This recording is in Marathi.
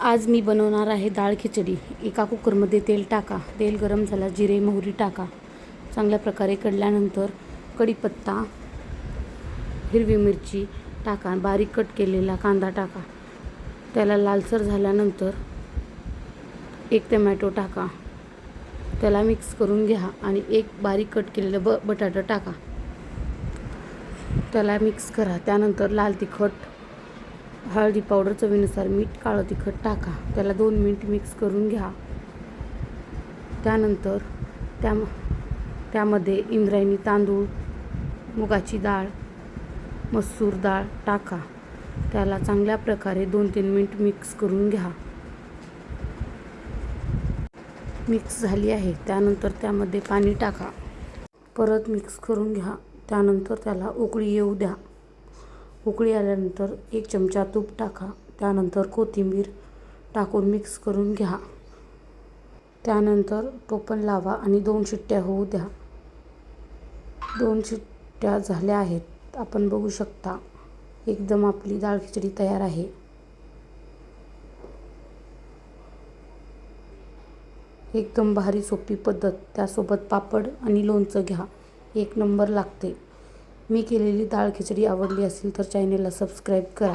आज मी बनवणार आहे डाळ खिचडी। एका कुकरमध्ये तेल टाका। तेल गरम झाला, जिरे मोहरी टाका। चांगल्या प्रकारे कडल्यानंतर कढीपत्ता, हिरवी मिरची टाका, बारीक कट केलेला कांदा टाका। त्याला लालसर झाल्यानंतर एक टोमॅटो टाका, त्याला मिक्स करून घ्या आणि एक बारीक कट केलेलं बटाटा टाका, त्याला मिक्स करा। त्यानंतर लाल तिखट, हळदी पावडर, चवीनुसार मीठ, काळं तिखट टाका, त्याला 2 मिनिट मिक्स करून घ्या। त्यानंतर त्यामध्ये इंद्रायणी तांदूळ, मुगाची डाळ, मसूर डाळ टाका, त्याला चांगल्या प्रकारे 2-3 मिनिट मिक्स करून घ्या। मिक्स झाली आहे, त्यानंतर त्यामध्ये पाणी टाका, परत मिक्स करून घ्या। त्यानंतर त्याला उकळी येऊ द्या। उकळी आल्यानंतर 1 चमचा तूप टाका, त्यानंतर कोथिंबीर टाकून मिक्स करून घ्या। त्यानंतर टोपण लावा आणि 2 शिट्ट्या होऊ द्या। 2 शिट्ट्या झाल्या आहेत, आपण बघू शकता। एकदम आपली डाळ खिचडी तयार आहे। एकदम भारी सोपी पद्धत, त्यासोबत पापड आणि लोणचं घ्या, 1 नंबर लागते। मी केलेली डाळ खिचडी आवडली असेल तर चॅनेलला सबस्क्राईब करा।